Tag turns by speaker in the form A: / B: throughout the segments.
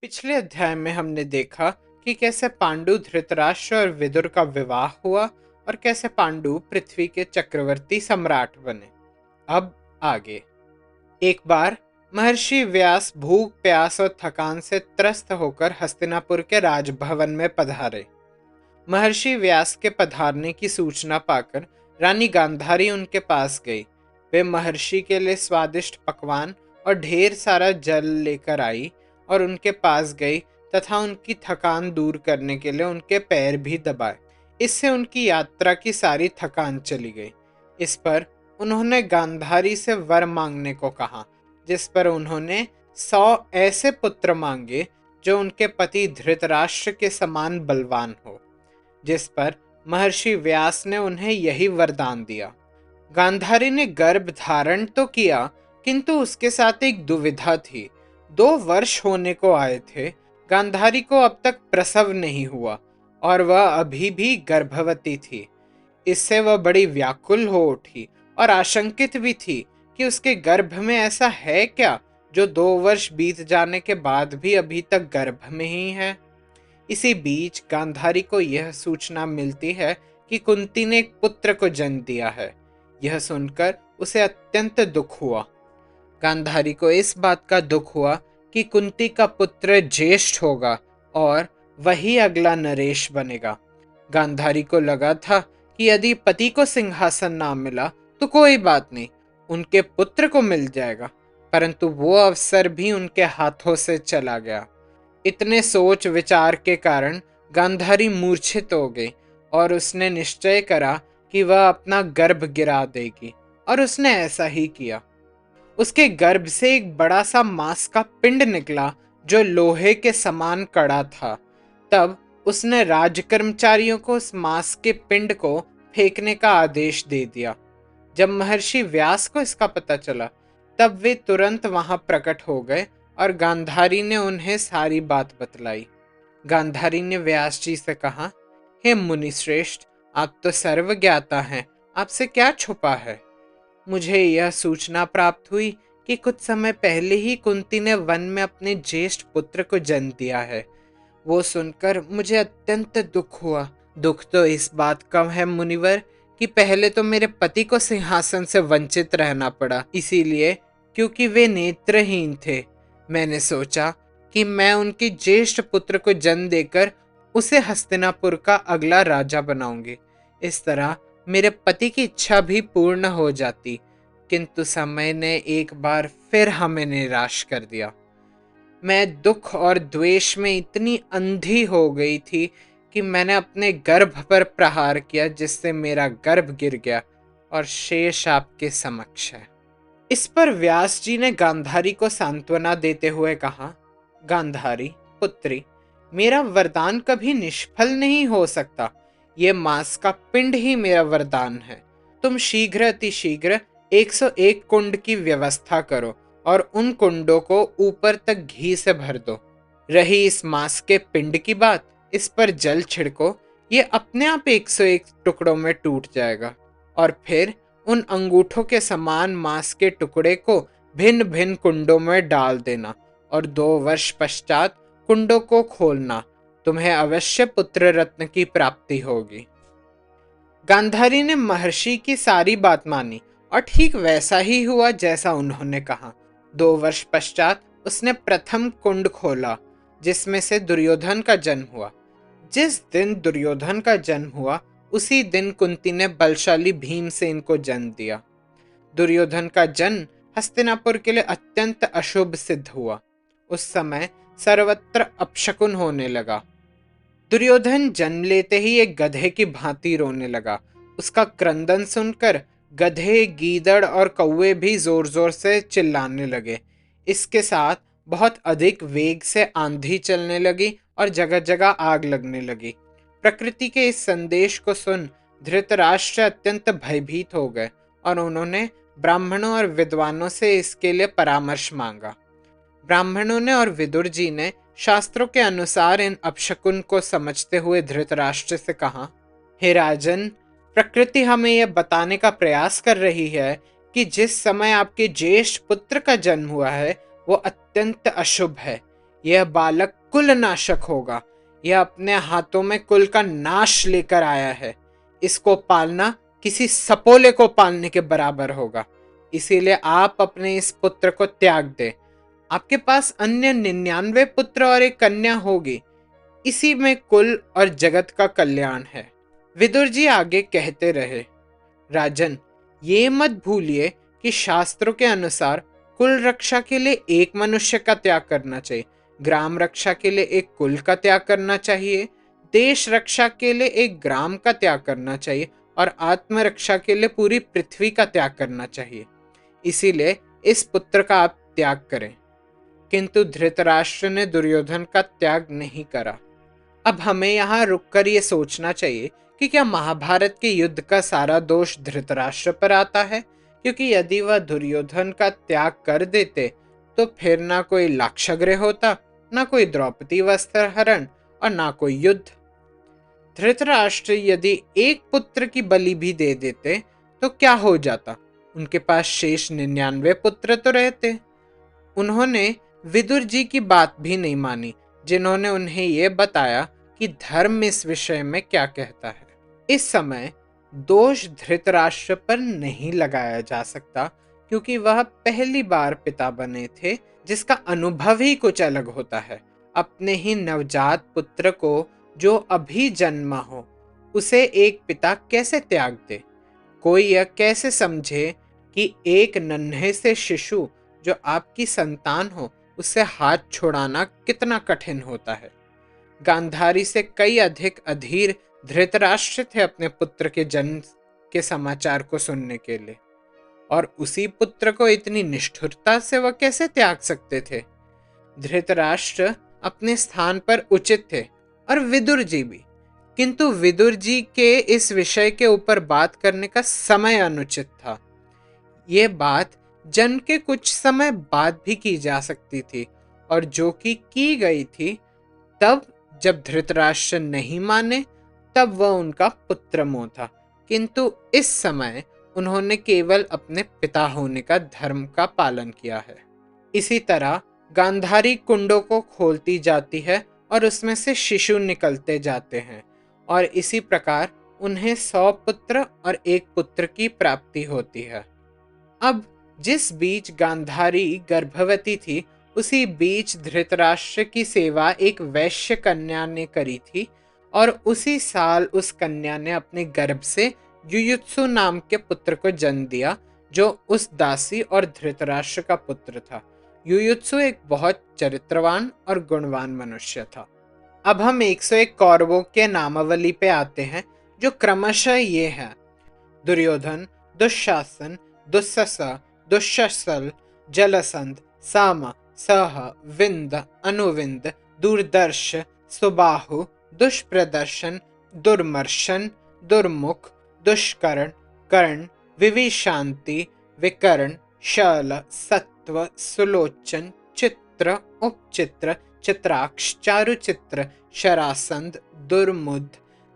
A: पिछले अध्याय में हमने देखा कि कैसे पांडु धृतराष्ट्र और विदुर का विवाह हुआ और कैसे पांडु पृथ्वी के चक्रवर्ती सम्राट बने। अब आगे। एक बार महर्षि व्यास भूख प्यास और थकान से त्रस्त होकर हस्तिनापुर के राजभवन में पधारे। महर्षि व्यास के पधारने की सूचना पाकर रानी गांधारी उनके पास गई। वे महर्षि के लिए स्वादिष्ट पकवान और ढेर सारा जल लेकर आई और उनके पास गई तथा उनकी थकान दूर करने के लिए उनके पैर भी दबाए। इससे उनकी यात्रा की सारी थकान चली गई। इस पर उन्होंने गांधारी से वर मांगने को कहा, जिस पर उन्होंने 100 ऐसे पुत्र मांगे जो उनके पति धृतराष्ट्र के समान बलवान हो। जिस पर महर्षि व्यास ने उन्हें यही वरदान दिया। गांधारी ने गर्भ धारण तो किया, किंतु उसके साथ एक दुविधा थी। 2 वर्ष होने को आए थे, गांधारी को अब तक प्रसव नहीं हुआ और वह अभी भी गर्भवती थी। इससे वह बड़ी व्याकुल हो उठी और आशंकित भी थी कि उसके गर्भ में ऐसा है क्या जो 2 वर्ष बीत जाने के बाद भी अभी तक गर्भ में ही है। इसी बीच गांधारी को यह सूचना मिलती है कि कुंती ने एक पुत्र को जन्म दिया है। यह सुनकर उसे अत्यंत दुख हुआ। गांधारी को इस बात का दुख हुआ कि कुंती का पुत्र ज्येष्ठ होगा और वही अगला नरेश बनेगा। गांधारी को लगा था कि यदि पति को सिंहासन ना मिला तो कोई बात नहीं, उनके पुत्र को मिल जाएगा, परंतु वो अवसर भी उनके हाथों से चला गया। इतने सोच विचार के कारण गांधारी मूर्छित हो गई और उसने निश्चय करा कि वह अपना गर्भ गिरा देगी, और उसने ऐसा ही किया। उसके गर्भ से एक बड़ा सा मांस का पिंड निकला जो लोहे के समान कड़ा था। तब उसने राजकर्मचारियों को उस मांस के पिंड को फेंकने का आदेश दे दिया। जब महर्षि व्यास को इसका पता चला तब वे तुरंत वहां प्रकट हो गए और गांधारी ने उन्हें सारी बात बतलाई। गांधारी ने व्यास जी से कहा, हे मुनिश्रेष्ठ, आप तो सर्वज्ञाता हैं, आपसे क्या छुपा है। मुझे यह सूचना प्राप्त हुई कि कुछ समय पहले ही कुंती ने वन में अपने ज्येष्ठ पुत्र को जन्म दिया है। वो सुनकर मुझे अत्यंत दुख हुआ। दुख तो इस बात का है मुनिवर कि पहले तो मेरे पति को सिंहासन से वंचित रहना पड़ा, इसीलिए क्योंकि वे नेत्रहीन थे। मैंने सोचा कि मैं उनके ज्येष्ठ पुत्र को जन्म देकर उसे हस्तिनापुर का अगला राजा बनाऊंगी। इस तरह मेरे पति की इच्छा भी पूर्ण हो जाती, किंतु समय ने एक बार फिर हमें निराश कर दिया। मैं दुख और द्वेष में इतनी अंधी हो गई थी कि मैंने अपने गर्भ पर प्रहार किया, जिससे मेरा गर्भ गिर गया और शेष आपके समक्ष है। इस पर व्यास जी ने गांधारी को सांत्वना देते हुए कहा, गांधारी पुत्री, मेरा वरदान कभी निष्फल नहीं हो सकता। ये मांस का पिंड ही मेरा वरदान है। तुम शीघ्र अति शीघ्र 101 कुंड की व्यवस्था करो और उन कुंडों को ऊपर तक घी से भर दो। रही इस मांस के पिंड की बात, इस पर जल छिड़को, ये अपने आप 101 टुकड़ों में टूट जाएगा। और फिर उन अंगूठों के समान मांस के टुकड़े को भिन्न भिन्न कुंडों में डाल देना और 2 वर्ष पश्चात कुंडों को खोलना। तुम्हें अवश्य पुत्र रत्न की प्राप्ति होगी। गांधारी ने महर्षि की सारी बात मानी और ठीक वैसा ही हुआ जैसा उन्होंने कहा। 2 वर्ष पश्चात उसने प्रथम कुंड खोला, जिसमें से दुर्योधन का जन्म हुआ। जिस दिन दुर्योधन का जन्म हुआ उसी दिन कुंती ने बलशाली भीमसेन को जन्म दिया। दुर्योधन का जन्म हस्तिनापुर के लिए अत्यंत अशुभ सिद्ध हुआ। उस समय सर्वत्र अपशकुन होने लगा। दुर्योधन जन्म लेते ही एक गधे की भांति रोने लगा। उसका क्रंदन सुनकर गधे, गीदड़ और कौवे भी जोर जोर से चिल्लाने लगे। इसके साथ बहुत अधिक वेग से आंधी चलने लगी और जगह जगह आग लगने लगी। प्रकृति के इस संदेश को सुन धृतराष्ट्र अत्यंत भयभीत हो गए और उन्होंने ब्राह्मणों और विद्वानों से इसके लिए परामर्श मांगा। ब्राह्मणों ने और विदुर जी ने शास्त्रों के अनुसार इन अपशकुन को समझते हुए धृतराष्ट्र से कहा, हे राजन, प्रकृति हमें यह बताने का प्रयास कर रही है कि जिस समय आपके ज्येष्ठ पुत्र का जन्म हुआ है वो अत्यंत अशुभ है। यह बालक कुल नाशक होगा। यह अपने हाथों में कुल का नाश लेकर आया है। इसको पालना किसी सपोले को पालने के बराबर होगा। इसीलिए आप अपने इस पुत्र को त्याग दें। आपके पास अन्य 99 पुत्र और एक कन्या होगी। इसी में कुल और जगत का कल्याण है। विदुर जी आगे कहते रहे, राजन, ये मत भूलिए कि शास्त्रों के अनुसार कुल रक्षा के लिए एक मनुष्य का त्याग करना चाहिए, ग्राम रक्षा के लिए एक कुल का त्याग करना चाहिए, देश रक्षा के लिए एक ग्राम का त्याग करना चाहिए और आत्मरक्षा के लिए पूरी पृथ्वी का त्याग करना चाहिए। इसीलिए इस पुत्र का आप त्याग करें। किंतु धृतराष्ट्र ने दुर्योधन का त्याग नहीं करा। अब हमें यहाँ रुककर ये सोचना चाहिए कि क्या महाभारत के युद्ध का सारा दोष धृतराष्ट्र पर आता है? क्योंकि यदि वह दुर्योधन का त्याग कर देते तो फिर ना कोई लाक्षागृह होता, ना कोई द्रौपदी वस्त्र हरण और ना कोई युद्ध। धृतराष्ट्र यदि एक पुत्र की बलि भी दे देते तो क्या हो जाता? उनके पास शेष 99 पुत्र तो रहते। उन्होंने विदुर जी की बात भी नहीं मानी, जिन्होंने उन्हें यह बताया कि धर्म इस विषय में क्या कहता है। इस समय दोष धृतराष्ट्र पर नहीं लगाया जा सकता, क्योंकि वह पहली बार पिता बने थे, जिसका अनुभव ही कुछ अलग होता है। अपने ही नवजात पुत्र को जो अभी जन्मा हो, उसे एक पिता कैसे त्याग दे? कोई यह कैसे समझे कि एक नन्हे से शिशु जो आपकी संतान हो, उससे हाथ छुड़ाना कितना कठिन होता है। गांधारी से कई अधिक अधीर धृतराष्ट्र थे अपने पुत्र के जन्म के समाचार को सुनने के लिए, और उसी पुत्र को इतनी निष्ठुरता से वह कैसे त्याग सकते थे? धृतराष्ट्र अपने स्थान पर उचित थे और विदुर जी भी, किंतु विदुर जी के इस विषय के ऊपर बात करने का समय अनुचित था। ये बात जन्म के कुछ समय बाद भी की जा सकती थी, और जो कि की गई थी, तब जब धृतराष्ट्र नहीं माने तब वह उनका पुत्र मोह था। किंतु इस समय उन्होंने केवल अपने पिता होने का धर्म का पालन किया है। इसी तरह गांधारी कुंडों को खोलती जाती है और उसमें से शिशु निकलते जाते हैं, और इसी प्रकार उन्हें 100 पुत्र और एक पुत्र की प्राप्ति होती है। अब जिस बीच गांधारी गर्भवती थी, उसी बीच धृतराष्ट्र की सेवा एक वैश्य कन्या ने करी थी, और उसी साल उस कन्या ने अपने गर्भ से युयुत्सु नाम के पुत्र को जन्म दिया, जो उस दासी और धृतराष्ट्र का पुत्र था। युयुत्सु एक बहुत चरित्रवान और गुणवान मनुष्य था। अब हम 101 कौरवों के नामावली पे आते हैं, जो क्रमशः ये हैं: दुर्योधन, दुशासन, दुस्सह, दुश्शल, जलसंध, साम, सह, विंद, अनुविंद, दूरदर्श, सुबाहु, दुष्प्रदर्शन, दुर्मर्शन, दुर्मुख, दुष्कर्ण, कर्ण, विविशांति, विकर्ण, शल, सत्व, सुलोचन, चित्र, उपचित्र, चित्राक्ष, चारुचित्र, शरासंध, दुर्मुद,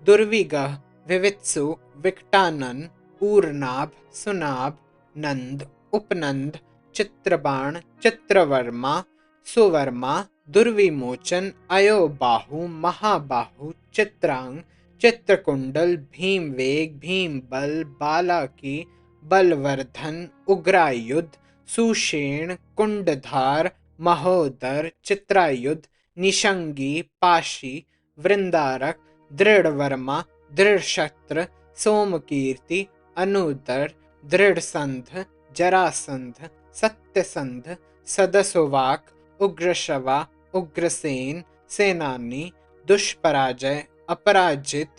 A: दुर्विगह, विवित्सु, विकटानन, ऊर्नाभ, सुनाभ, नंद, उपनंद, चित्रबाण, चित्रवर्मा, सुवर्मा, दुर्विमोचन, अयोबाहु, महाबाहु, चित्रांग, चित्रकुंडल, भीमवेग, भीमबल, बालाकी, बलवर्धन, उग्रायुध, सुषेण, कुंडधार, महोदर, चित्रायुध, निशंगी, पाशी, वृंदारक, दृढ़वर्मा, दृढ़शस्त्र, सोमकीर्ति, अनुदर, दृढ़संध, जरासंध, सत्यसंध, सदसुवाक, उग्रशवा, उग्रसेन, सेनानी, दुष्पराजय, अपराजित,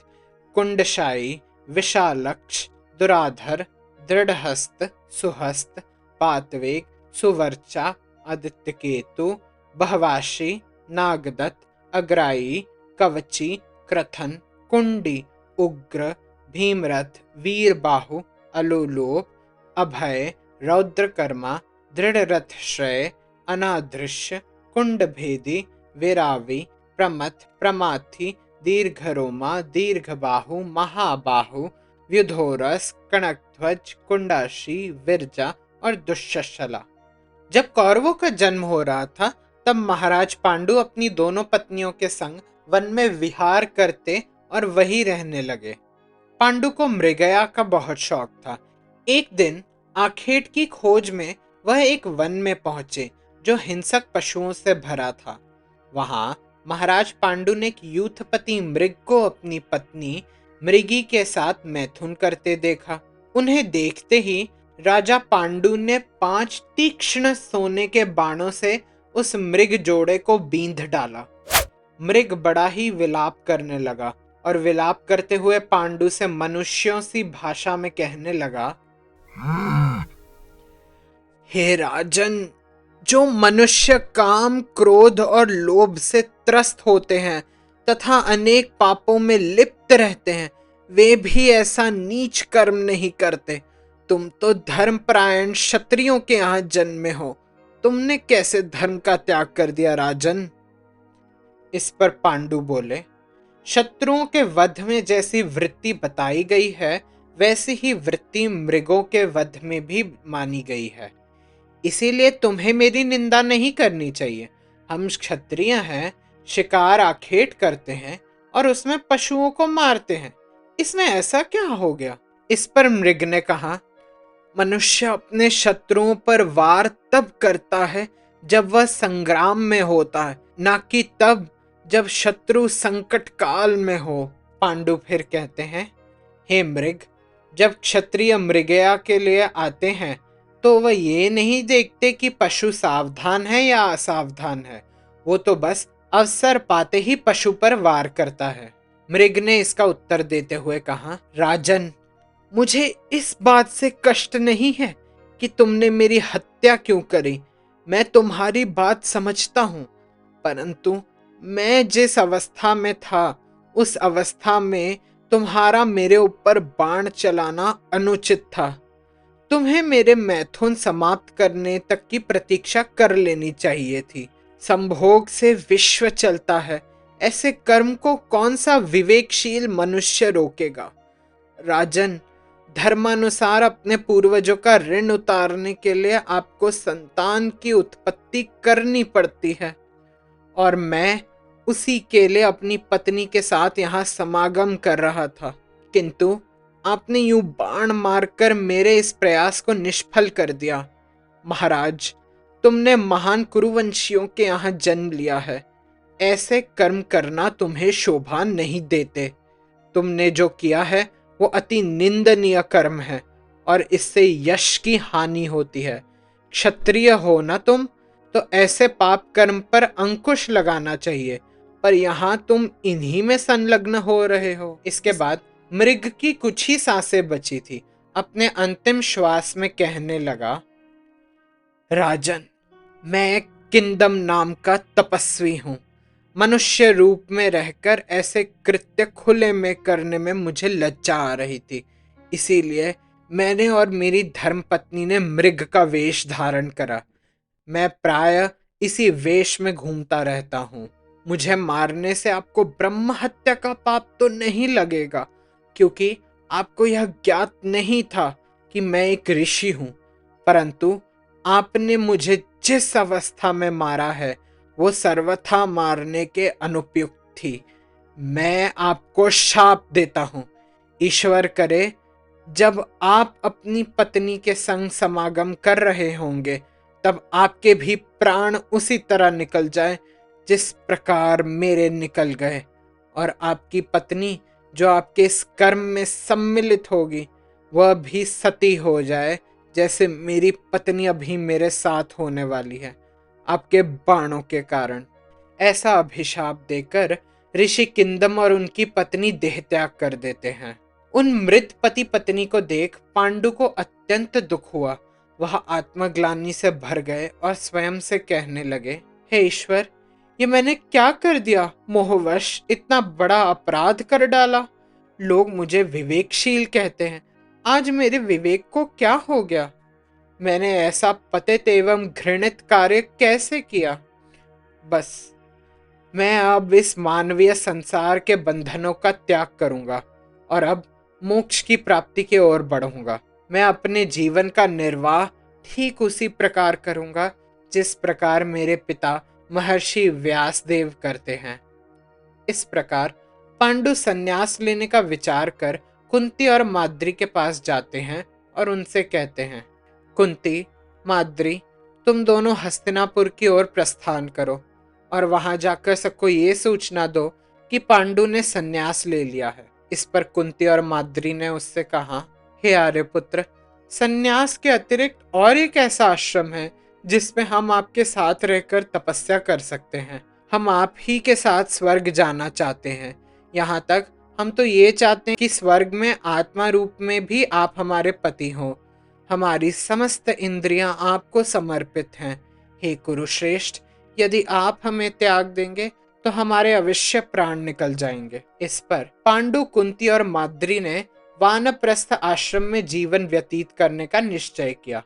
A: कुंडशाई, विशालक्ष, दुराधर, दृढ़हस्त, सुहस्त, पातवेग, सुवर्चा, आदित्यकेतु, बहवाशी, नागदत्त, अग्राई, कवची, क्रथन, कुंडी, उग्र, भीमरथ, वीरबाहु, अलोलोप, अभय, रौद्रकर्मा, दृढ़रथश्रय, अनादृश्य, कुंडभेदी, विरावी, प्रमथ, प्रमाथि, दीर्घरोमा, दीर्घबाहु, महाबाहु, व्युधोरस, कनकध्वज, कुंडाशी, विरजा और दुष्शला। जब कौरवों का जन्म हो रहा था, तब महाराज पांडु अपनी दोनों पत्नियों के संग वन में विहार करते और वहीं रहने लगे। पांडु को मृगया का बहुत शौक था। एक दिन आखेट की खोज में वह एक वन में पहुंचे जो हिंसक पशुओं से भरा था। वहां महाराज पांडु ने एक यूथपति मृग को अपनी पत्नी मृगी के साथ मैथुन करते देखा। उन्हें देखते ही राजा पांडु ने 5 तीक्ष्ण सोने के बाणों से उस मृग जोड़े को बींध डाला। मृग बड़ा ही विलाप करने लगा और विलाप करते हुए पांडु से मनुष्यों सी भाषा में कहने लगा, हे राजन, जो मनुष्य काम, क्रोध और लोभ से त्रस्त होते हैं तथा अनेक पापों में लिप्त रहते हैं, वे भी ऐसा नीच कर्म नहीं करते। तुम तो धर्मपरायण क्षत्रियों के यहाँ जन्मे हो, तुमने कैसे धर्म का त्याग कर दिया राजन? इस पर पांडु बोले, शत्रुओं के वध में जैसी वृत्ति बताई गई है वैसी ही वृत्ति मृगों के वध में भी मानी गई है। इसीलिए तुम्हें मेरी निंदा नहीं करनी चाहिए। हम क्षत्रिय हैं, शिकार आखेट करते हैं और उसमें पशुओं को मारते हैं। इसमें ऐसा क्या हो गया? इस पर मृग ने कहा, मनुष्य अपने शत्रुओं पर वार तब करता है जब वह संग्राम में होता है, ना कि तब जब शत्रु संकट काल में हो। पांडु फिर कहते हैं, हे मृग, जब क्षत्रिय मृगया के लिए आते हैं तो वह ये नहीं देखते कि पशु सावधान है या असावधान है, वो तो बस अवसर पाते ही पशु पर वार करता है। मृग ने इसका उत्तर देते हुए कहा, राजन, मुझे इस बात से कष्ट नहीं है कि तुमने मेरी हत्या क्यों करी। मैं तुम्हारी बात समझता हूँ, परंतु मैं जिस अवस्था में था उस अवस्था में तुम्हारा मेरे ऊपर बाण चलाना अनुचित था। तुम्हें मेरे मैथुन समाप्त करने तक की प्रतीक्षा कर लेनी चाहिए थी। संभोग से विश्व चलता है, ऐसे कर्म को कौन सा विवेकशील मनुष्य रोकेगा? राजन, धर्मानुसार अपने पूर्वजों का ऋण उतारने के लिए आपको संतान की उत्पत्ति करनी पड़ती है और मैं उसी के लिए अपनी पत्नी के साथ यहाँ समागम कर रहा था, किंतु आपने यूं बाण मारकर मेरे इस प्रयास को निष्फल कर दिया। महाराज, तुमने महान कुरुवंशियों के यहाँ जन्म लिया है, ऐसे कर्म करना तुम्हें शोभा नहीं देते। तुमने जो किया है वो अति निंदनीय कर्म है और इससे यश की हानि होती है। क्षत्रिय हो ना तुम, तो ऐसे पाप कर्म पर अंकुश लगाना चाहिए, पर यहाँ तुम इन्हीं में संलग्न हो रहे हो। इसके बाद मृग की कुछ ही सांसें बची थी। अपने अंतिम श्वास में कहने लगा, राजन, मैं किंदम नाम का तपस्वी हूँ। मनुष्य रूप में रहकर ऐसे कृत्य खुले में करने में मुझे लज्जा आ रही थी। इसीलिए मैंने और मेरी धर्मपत्नी ने मृग का वेश धारण करा। मैं प्रायः इसी वेश में घूमता रहता हूँ। मुझे मारने से आपको ब्रह्म हत्या का पाप तो नहीं लगेगा, क्योंकि आपको यह ज्ञात नहीं था कि मैं एक ऋषि हूँ, परंतु आपने मुझे जिस अवस्था में मारा है वो सर्वथा मारने के अनुपयुक्त थी। मैं आपको शाप देता हूँ। ईश्वर करे जब आप अपनी पत्नी के संग समागम कर रहे होंगे तब आपके भी प्राण उसी तरह निकल जाए जिस प्रकार मेरे निकल गए, और आपकी पत्नी जो आपके इस कर्म में सम्मिलित होगी वह भी सती हो जाए जैसे मेरी पत्नी अभी मेरे साथ होने वाली है, आपके बाणों के कारण। ऐसा अभिशाप देकर ऋषि किंदम और उनकी पत्नी देह त्याग कर देते हैं। उन मृत पति पत्नी को देख पांडु को अत्यंत दुख हुआ। वह आत्मग्लानि से भर गए और स्वयं से कहने लगे, हे ईश्वर, ये मैंने क्या कर दिया? मोहवश इतना बड़ा अपराध कर डाला। लोग मुझे विवेकशील कहते हैं, आज मेरे विवेक को क्या हो गया? मैंने ऐसा पतित एवं घृणित कार्य कैसे किया? बस मैं अब इस मानवीय संसार के बंधनों का त्याग करूंगा और अब मोक्ष की प्राप्ति की ओर बढ़ूंगा। मैं अपने जीवन का निर्वाह ठीक उसी प्रकार करूंगा जिस प्रकार मेरे पिता महर्षि व्यासदेव करते हैं। इस प्रकार पांडु संन्यास लेने का विचार कर कुंती और माद्री के पास जाते हैं और उनसे कहते हैं, कुंती, माद्री, तुम दोनों हस्तिनापुर की ओर प्रस्थान करो और वहां जाकर सबको ये सूचना दो कि पांडु ने संन्यास ले लिया है। इस पर कुंती और माद्री ने उससे कहा, हे आर्यपुत्र, संन्यास के अतिरिक्त और एक ऐसा आश्रम है जिसमें हम आपके साथ रहकर तपस्या कर सकते हैं। हम आप ही के साथ स्वर्ग जाना चाहते हैं। यहाँ तक हम तो ये चाहते हैं कि स्वर्ग में आत्मा रूप में भी आप हमारे पति हो। हमारी समस्त इंद्रियां आपको समर्पित हैं। हे कुरुश्रेष्ठ, यदि आप हमें त्याग देंगे तो हमारे अवश्य प्राण निकल जाएंगे। इस पर पांडु, कुंती और माद्री ने वानप्रस्थ आश्रम में जीवन व्यतीत करने का निश्चय किया।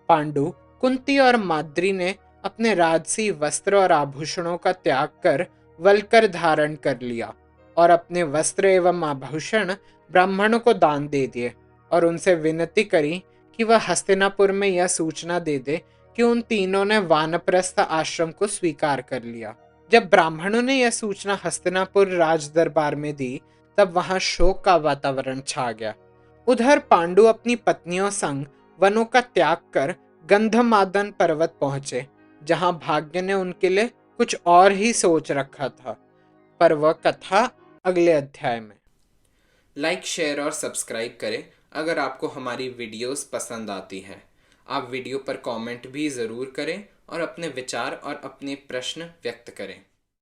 A: पांडु, कुंती और माद्री ने अपने राजसी वस्त्र और आभूषणों का त्याग कर वल्कर धारण कर लिया और अपने वस्त्र एवं आभूषण ब्राह्मणों को दान दे दिए और उनसे विनती करी कि वह हस्तिनापुर में यह सूचना दे दे कि उन तीनों ने वानप्रस्थ आश्रम को स्वीकार कर लिया। जब ब्राह्मणों ने यह सूचना हस्तिनापुर राज दरबार में दी, तब वहां शोक का वातावरण छा गया। उधर पांडु अपनी पत्नियों संग वनों का त्याग कर गंधमादन पर्वत पहुंचे, जहां भाग्य ने उनके लिए कुछ और ही सोच रखा था। पर वह कथा अगले अध्याय में। लाइक, शेयर और सब्सक्राइब करें अगर आपको हमारी वीडियोस पसंद आती हैं। आप वीडियो पर कमेंट भी ज़रूर करें और अपने विचार और अपने प्रश्न व्यक्त करें।